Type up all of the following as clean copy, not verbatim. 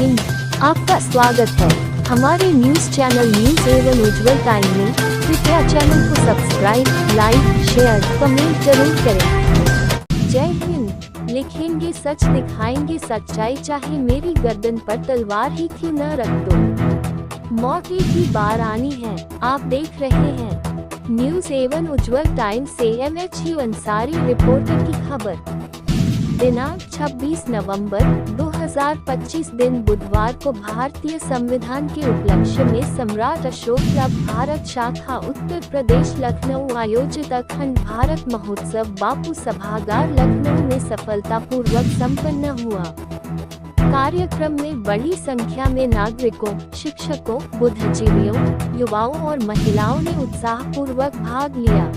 हिंद, आपका स्वागत है हमारे न्यूज चैनल न्यूज एवं उज्जवल टाइम में। कृपया चैनल को सब्सक्राइब, लाइक, शेयर, कमेंट जरूर करें। जय हिंद। लिखेंगे सच, दिखाएंगे सच्चाई, चाहे मेरी गर्दन पर तलवार ही क्यों न रख दो। मौत एक ही बार आनी है। आप देख रहे हैं न्यूज एवं उज्जवल टाइम से MHU अंसारी रिपोर्टर की खबर। दिनांक 26 नवंबर 2025 दिन बुधवार को भारतीय संविधान के उपलक्ष्य में सम्राट अशोक क्लब भारत शाखा उत्तर प्रदेश लखनऊ आयोजित अखंड भारत महोत्सव बापू सभागार लखनऊ में सफलतापूर्वक संपन्न हुआ। कार्यक्रम में बड़ी संख्या में नागरिकों, शिक्षकों, बुद्धिजीवियों, युवाओं और महिलाओं ने उत्साहपूर्वक भाग लिया।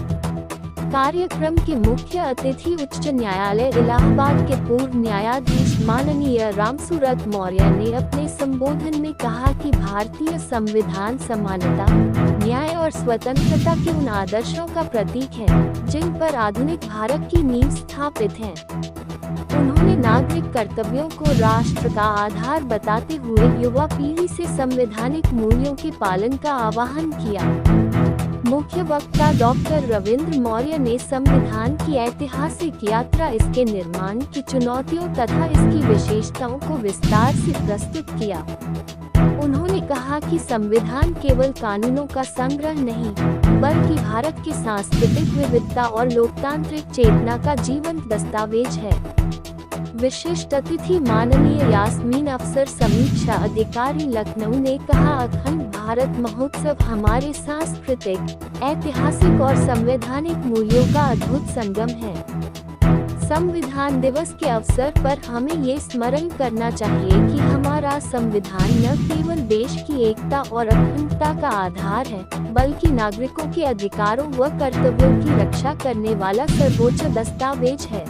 कार्यक्रम के मुख्य अतिथि उच्च न्यायालय इलाहाबाद के पूर्व न्यायाधीश माननीय रामसूरत मौर्य ने अपने संबोधन में कहा कि भारतीय संविधान समानता, न्याय और स्वतंत्रता के उन आदर्शों का प्रतीक है जिन पर आधुनिक भारत की नींव स्थापित है। उन्होंने नागरिक कर्तव्यों को राष्ट्र का आधार बताते हुए युवा पीढ़ी से संवैधानिक मूल्यों के पालन का आह्वान किया। मुख्य वक्ता डॉक्टर रविंद्र मौर्य ने संविधान की ऐतिहासिक यात्रा, इसके निर्माण की चुनौतियों तथा इसकी विशेषताओं को विस्तार से प्रस्तुत किया। उन्होंने कहा कि संविधान केवल कानूनों का संग्रह नहीं, बल्कि भारत की सांस्कृतिक विविधता और लोकतांत्रिक चेतना का जीवंत दस्तावेज है। विशिष्ट अतिथि माननीय यास्मीन अफसर समीक्षा अधिकारी लखनऊ ने कहा, अखंड भारत महोत्सव हमारे सांस्कृतिक, ऐतिहासिक और संवैधानिक मूल्यों का अद्भुत संगम है। संविधान दिवस के अवसर पर हमें ये स्मरण करना चाहिए कि हमारा संविधान न केवल देश की एकता और अखंडता का आधार है, बल्कि नागरिकों के अधिकारों व कर्तव्यों की रक्षा करने वाला सर्वोच्च दस्तावेज है।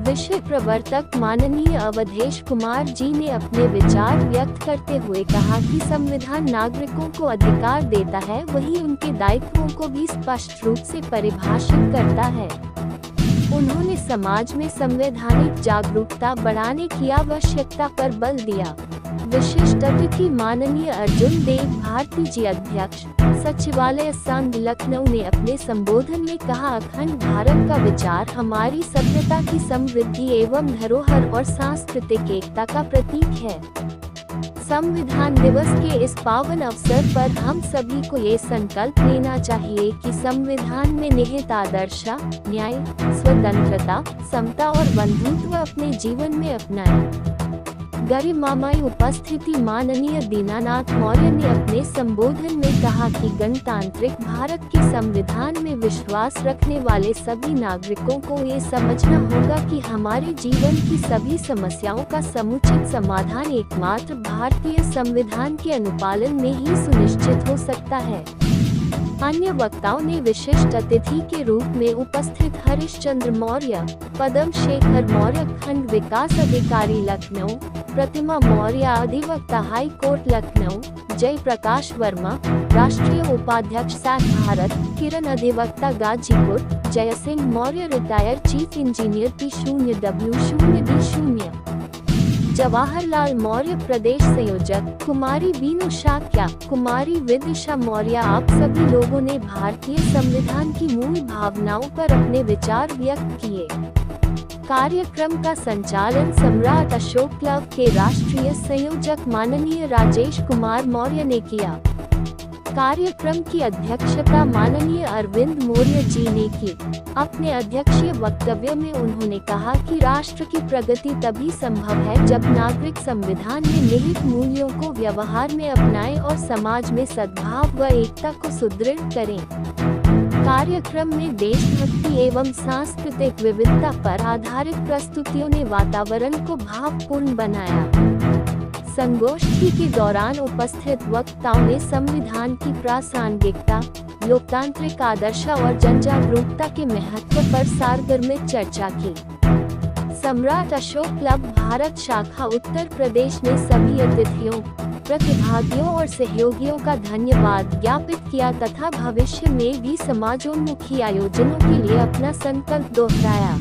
विषय प्रवर्तक माननीय अवधेश कुमार जी ने अपने विचार व्यक्त करते हुए कहा कि संविधान नागरिकों को अधिकार देता है, वही उनके दायित्वों को भी स्पष्ट रूप से परिभाषित करता है। उन्होंने समाज में संवैधानिक जागरूकता बढ़ाने की आवश्यकता पर बल दिया। विशिष्ट अतिथि माननीय अर्जुन देव भारती जी अध्यक्ष सचिवालय संघ लखनऊ ने अपने संबोधन में कहा, अखंड भारत का विचार हमारी सभ्यता की समृद्धि एवं धरोहर और सांस्कृतिक एकता का प्रतीक है। संविधान दिवस के इस पावन अवसर पर हम सभी को ये संकल्प लेना चाहिए कि संविधान में निहित आदर्श, न्याय, स्वतंत्रता, समता और बंधुत्व अपने जीवन में अपनाएं। गरिमामयी उपस्थिति माननीय दीनानाथ मौर्य ने अपने संबोधन में कहा कि गणतांत्रिक भारत के संविधान में विश्वास रखने वाले सभी नागरिकों को ये समझना होगा कि हमारे जीवन की सभी समस्याओं का समुचित समाधान एकमात्र भारतीय संविधान के अनुपालन में ही सुनिश्चित हो सकता है। अन्य वक्ताओं ने विशिष्ट अतिथि के रूप में उपस्थित हरिश्चंद्र मौर्य, पदम शेखर मौर्य खंड विकास अधिकारी लखनऊ, प्रतिमा मौर्य अधिवक्ता हाई कोर्ट लखनऊ, जय प्रकाश वर्मा राष्ट्रीय उपाध्यक्ष सैक भारत, किरण अधिवक्ता Ghazipur, Jai Singh Maurya retired chief engineer P0W0D0, Jawaharlal Maurya प्रदेश संयोजक, कुमारी बीनू शाक्या, कुमारी विदिशा मौर्य। आप सभी लोगों ने भारतीय संविधान की मूल भावनाओं पर अपने विचार व्यक्त किए। कार्यक्रम का संचालन सम्राट अशोक क्लब के राष्ट्रीय संयोजक माननीय राजेश कुमार मौर्य ने किया। कार्यक्रम की अध्यक्षता माननीय अरविंद मौर्य जी ने की। अपने अध्यक्षीय वक्तव्य में उन्होंने कहा कि राष्ट्र की प्रगति तभी संभव है जब नागरिक संविधान में निहित मूल्यों को व्यवहार में अपनाएं और समाज में सद्भाव व एकता को सुदृढ़ करें। कार्यक्रम में देशभक्ति एवं सांस्कृतिक विविधता पर आधारित प्रस्तुतियों ने वातावरण को भावपूर्ण बनाया। संगोष्ठी के दौरान उपस्थित वक्ताओं ने संविधान की प्रासंगिकता, लोकतांत्रिक आदर्श और जनजागरूकता के महत्व पर सारगर्भित चर्चा की। सम्राट अशोक क्लब भारत शाखा उत्तर प्रदेश ने सभी अतिथियों, प्रतिभागियों और सहयोगियों का धन्यवाद ज्ञापित किया तथा भविष्य में भी समाजोन्मुखी आयोजनों के लिए अपना संकल्प दोहराया।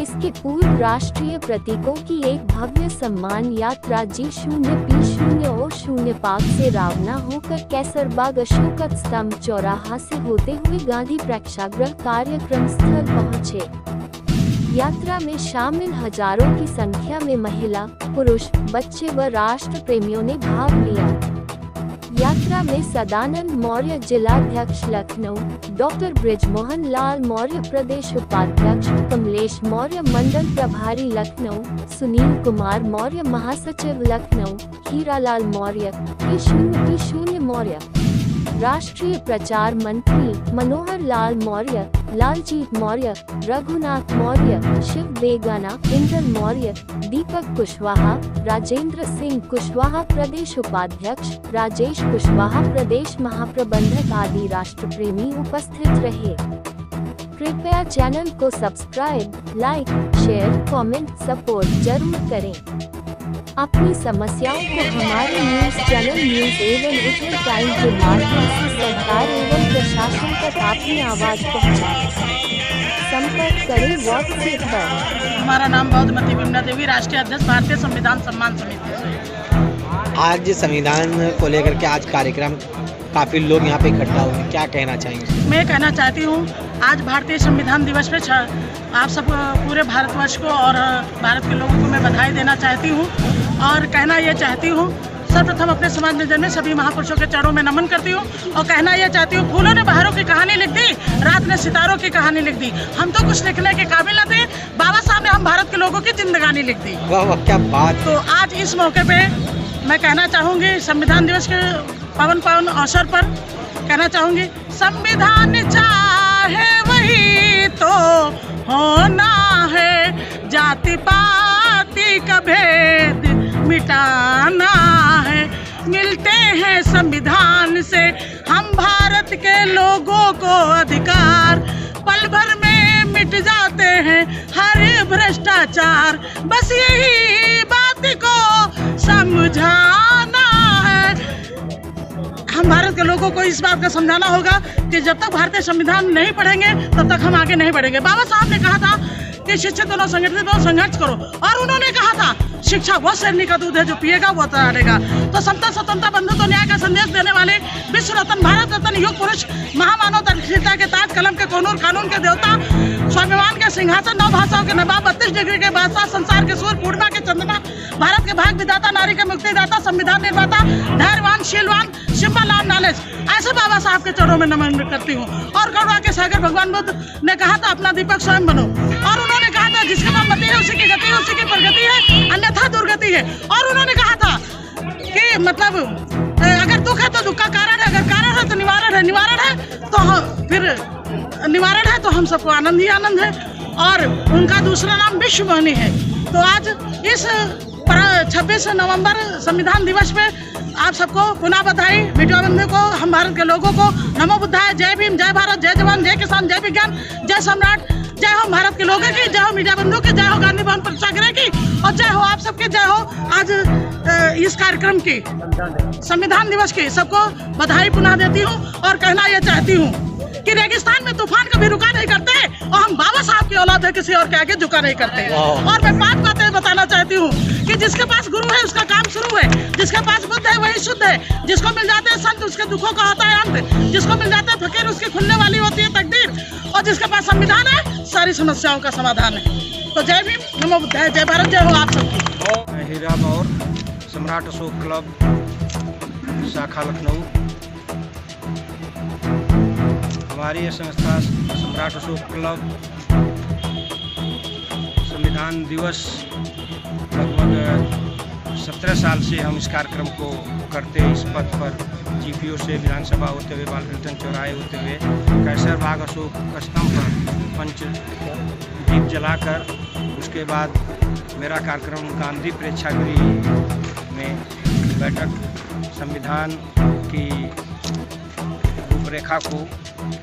देश के पूर्व राष्ट्रीय प्रतीकों की एक भव्य सम्मान यात्रा G0P0O0 पार्क से रवाना होकर कैसरबाग अशोक स्तंभ चौराहा से होते हुए गांधी प्रेक्षागृह कार्यक्रम स्थल पहुंचे। यात्रा में शामिल हजारों की संख्या में महिला, पुरुष, बच्चे व राष्ट्र प्रेमियों ने भाग लिया। यात्रा में सदानंद मौर्य जिलाध्यक्ष लखनऊ, डॉक्टर बृजमोहन लाल मौर्य प्रदेश उपाध्यक्ष, कमलेश मौर्य मंडल प्रभारी लखनऊ, सुनील कुमार मौर्य महासचिव लखनऊ, हीरालाल मौर्य, P0P0 मौर्य, राष्ट्रीय प्रचार मंत्री मनोहर लाल मौर्य, लालजीत मौर्य, रघुनाथ मौर्य, शिव बेगाना, इंदर मौर्य, दीपक कुशवाहा, राजेंद्र सिंह कुशवाहा प्रदेश उपाध्यक्ष, राजेश कुशवाहा प्रदेश महाप्रबंधक आदि राष्ट्रप्रेमी उपस्थित रहे। कृपया चैनल को subscribe, like, share, comment, support जरूर करें। अपनी समस्याओं को हमारे न्यूज चैनल न्यूज एवं उज्ज्वल टाइम के माध्यम से सरकार एवं प्रशासन तक अपनी आवाज पहुंचाएं। संपर्क करें व्हाट्सएप पर। हमारा नाम बौद्धमती विमला देवी, राष्ट्रीय अध्यक्ष भारतीय संविधान सम्मान समिति से। आज संविधान को लेकर के आज कार्यक्रम काफी लोग यहाँ पे इकट्ठा हुए, क्या कहना चाहेंगे? मैं कहना चाहती हूँ आज भारतीय संविधान दिवस पे आप सब पूरे भारतवर्ष को और भारत के लोगों को मैं बधाई देना चाहती हूँ और कहना ये चाहती हूँ सर्वप्रथम अपने समाज निधन में सभी महापुरुषों के चरणों में नमन करती हूँ और कहना यह चाहती हूँ फूलों ने बहारों की कहानी लिख दी, रात ने सितारों की कहानी लिख दी। हम तो कुछ लिखने के काबिल न थे, बाबा साहब ने हम भारत के लोगों की जिंदगानी लिख दी। वाह वाह, क्या बात। तो आज इस मौके पे मैं कहना चाहूँगी संविधान दिवस के पावन अवसर पर कहना चाहूँगी संविधान चाहे वही तो होना है, जाति पाति का भेद मिटाना है। मिलते हैं संविधान से हम भारत के लोगों को अधिकार, पल भर में मिट जाते हैं हर भ्रष्टाचार। बस यही बात को समझाना है। हम भारत के लोगों को इस बात का समझाना होगा कि जब तक भारतीय संविधान नहीं पढ़ेंगे तब तक हम आगे नहीं बढ़ेंगे। बाबा साहब ने कहा था कि शिक्षित होना, संगठित हो, संघर्ष करो और उन्होंने कहा था शिक्षा वो शेरनी का दूध है जो पिएगा वो तड़ेगा। तो समता स्वतंत्रता बंधुत्व न्याय का संदेश देने वाले विश्व रत्न, भारत रत्न, युग पुरुष, महामानव, तर्कशीलता के ताज, कलम के कोनूर, कानून के देवता, स्वाभिमान के सिंहासन, नौ भाषाओं के नवाब, 32 डिग्री के बादशाह, संसार के सूर्य, पूर्णिमा के चंद्रमा, भारत के भाग विधाता, नारी के मुक्तिदाता, संविधान निर्माता, धैर्यवान, शीलवान, सिंबल ऑफ नॉलेज, ऐसे बाबा साहब के चरणों में नमन करती हूँ। और करुणा के सागर भगवान बुद्ध ने कहा था अपना दीपक स्वयं बनो, और उन्होंने कहा था जिसके पास मति है उसी की गति है, उसी की प्रगति है, अन्यथा दुर्गति है। और उन्होंने कहा था कि मतलब अगर दुख है तो दुख का कारण है, अगर कारण है तो निवारण है, निवारण है तो फिर निवारण है तो हम सबको आनंद ही आनंद है। और उनका दूसरा नाम विश्व मोहिनी है। तो आज इस 26 नवंबर संविधान दिवस पे आप सबको पुनः बधाई, मीडिया बंधु को, हम भारत के लोगों को नमो बुद्धाय, जय भीम, जय भारत, जय जवान, जय किसान, जय विज्ञान, जय सम्राट, जय हो भारत के लोगों की, जय हो मीडिया बंधु की, जय हो गांधी भवन प्रेक्षागृह की और जय हो आप सबके, जय हो आज इस कार्यक्रम की संविधान दिवस की सबको बधाई पुनः देती हूँ और कहना यह चाहती हूँ कि रेगिस्तान में तूफान कभी रुका नहीं करते और हम बाबा साहब की औलाद है, किसी और के आगे झुका नहीं करते। और मैं 5 बातें बताना चाहती हूँ कि जिसके पास गुरु है उसका काम शुरू है, जिसके पास बुद्ध है वही शुद्ध है, जिसको मिल जाते हैं संत उसके दुखों का होता है अंत, जिसको मिल जाते हैं फकीर उसकी खुलने वाली होती है तकदीर, और जिसके पास संविधान है सारी समस्याओं का समाधान है। तो जय भीम, नमो बुद्धाय, जय भारत, जय हो आप सबकी। हीरा मौर, सम्राट अशोक क्लब, शाखा लखनऊ। हमारी ये संस्था सम्राट अशोक क्लब संविधान दिवस लगभग 17 साल से हम इस कार्यक्रम को करते इस पथ पर, जीपीओ से विधानसभा होते हुए, बालकृष्ण चौराहे होते हुए, कैसरबाग अशोक स्तंभ पर पंच दीप जलाकर, उसके बाद मेरा कार्यक्रम गांधी प्रेक्षागृह में बैठक संविधान की रूपरेखा को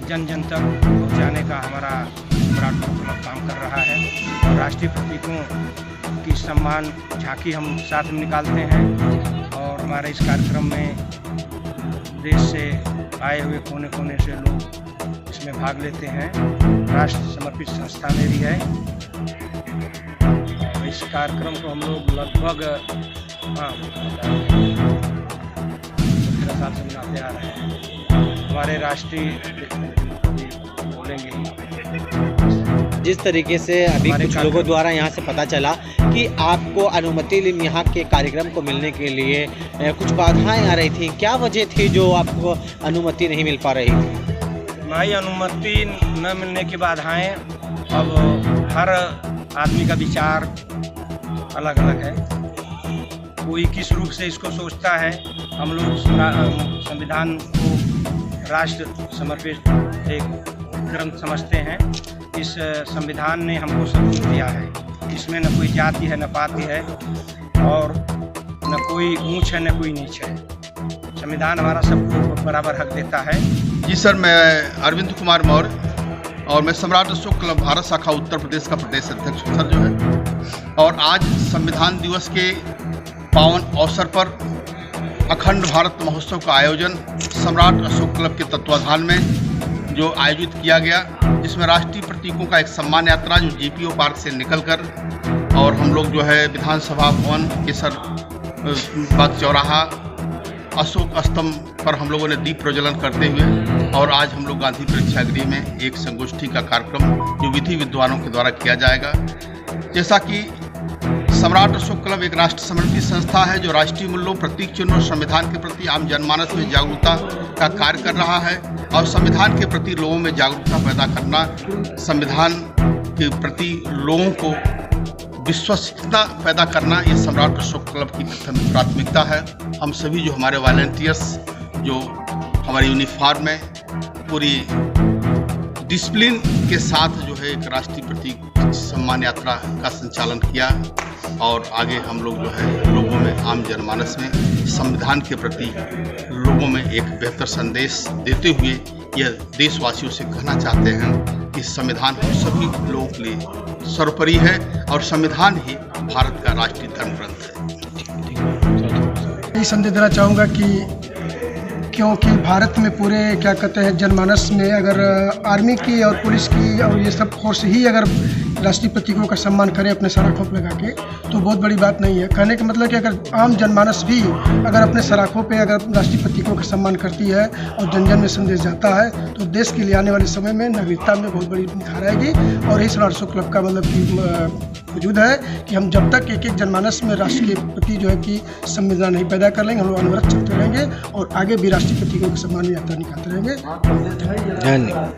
जन जन तक पहुँचाने का हमारा सम्राट क्लब काम कर रहा है। और राष्ट्रीय प्रतीकों की सम्मान झांकी हम साथ में निकालते हैं और हमारे इस कार्यक्रम में देश से आए हुए कोने कोने से लोग इसमें भाग लेते हैं। राष्ट्र समर्पित संस्था मेरी है इस कार्यक्रम को हम लोग लगभग 17 साल से मनाते आ रहे हैं। हमारे राष्ट्रीय बोलेंगे जिस तरीके से अभी हमारे कुछ लोगों द्वारा यहाँ से पता चला कि आपको अनुमति यहाँ के कार्यक्रम को मिलने के लिए कुछ बाधाएं आ रही थी, क्या वजह थी जो आपको अनुमति नहीं मिल पा रही थी? भाई अनुमति न मिलने की बाधाएं, अब हर आदमी का विचार अलग अलग है। कोई किस रूप से इसको सोचता है। हम लोग संविधान को राष्ट्र समर्पित एक ग्रंथ समझते हैं। इस संविधान ने हमको सब कुछ दिया है। इसमें न कोई जाति है, न पाति है, और न कोई ऊंच है, न कोई नीच है। संविधान हमारा सबको बराबर हक देता है। जी सर, मैं अरविंद कुमार मौर्य और मैं सम्राट अशोक क्लब भारत शाखा उत्तर प्रदेश का प्रदेश अध्यक्ष हूँ सर जो है। और आज संविधान दिवस के पावन अवसर पर अखंड भारत महोत्सव का आयोजन सम्राट अशोक क्लब के तत्वाधान में जो आयोजित किया गया, जिसमें राष्ट्रीय प्रतीकों का एक सम्मान यात्रा जो जीपीओ पार्क से निकलकर और हम लोग जो है विधानसभा भवन केसर बाग चौराहा अशोक स्तंभ पर हम लोगों ने दीप प्रज्वलन करते हुए, और आज हम लोग गांधी प्रेक्षागृह में एक संगोष्ठी का कार्यक्रम जो विधि विद्वानों के द्वारा किया जाएगा। जैसा कि सम्राट अशोक क्लब एक राष्ट्र समर्पित संस्था है जो राष्ट्रीय मूल्यों, प्रतीक चिन्हों और संविधान के प्रति आम जनमानस में जागरूकता का कार्य कर रहा है, और संविधान के प्रति लोगों में जागरूकता पैदा करना, संविधान के प्रति लोगों को विश्वसनीयता पैदा करना, ये सम्राट अशोक क्लब की प्रथम प्राथमिकता है। हम सभी जो हमारे वॉलंटियर्स जो हमारे यूनिफॉर्म में पूरी डिसिप्लिन के साथ जो है एक राष्ट्रीय प्रतीक सम्मान यात्रा का संचालन किया, और आगे हम लोग जो है लोगों में, आम जनमानस में संविधान के प्रति लोगों में एक बेहतर संदेश देते हुए यह देशवासियों से कहना चाहते हैं कि संविधान हम सभी लोगों के लिए सर्वोपरि है, और संविधान ही भारत का राष्ट्रीय धर्म ग्रंथ है। ये संदेश देना चाहूँगा कि क्योंकि भारत में पूरे क्या कहते हैं जनमानस में अगर आर्मी की और पुलिस की और ये सब फोर्स ही अगर राष्ट्रीय प्रतीकों का सम्मान करे अपने सराखों पर लगा के, तो बहुत बड़ी बात नहीं है। कहने का मतलब कि अगर आम जनमानस भी अगर अपने सराखों पे अगर राष्ट्रीय प्रतीकों का सम्मान करती है और जन जन में संदेश जाता है, तो देश के लिए आने वाले समय में नागरिकता में बहुत बड़ी निखार आएगी। और इस सम्राट अशोक क्लब का मतलब कि वजूद है कि हम जब तक एक एक जनमानस में राष्ट्र के प्रति जो है कि संवेदना नहीं पैदा कर लेंगे, हम लोग अनवरत चलते रहेंगे और आगे भी राष्ट्रीय प्रतीकों के सम्मान यात्रा निकालते रहेंगे। धन्यवाद।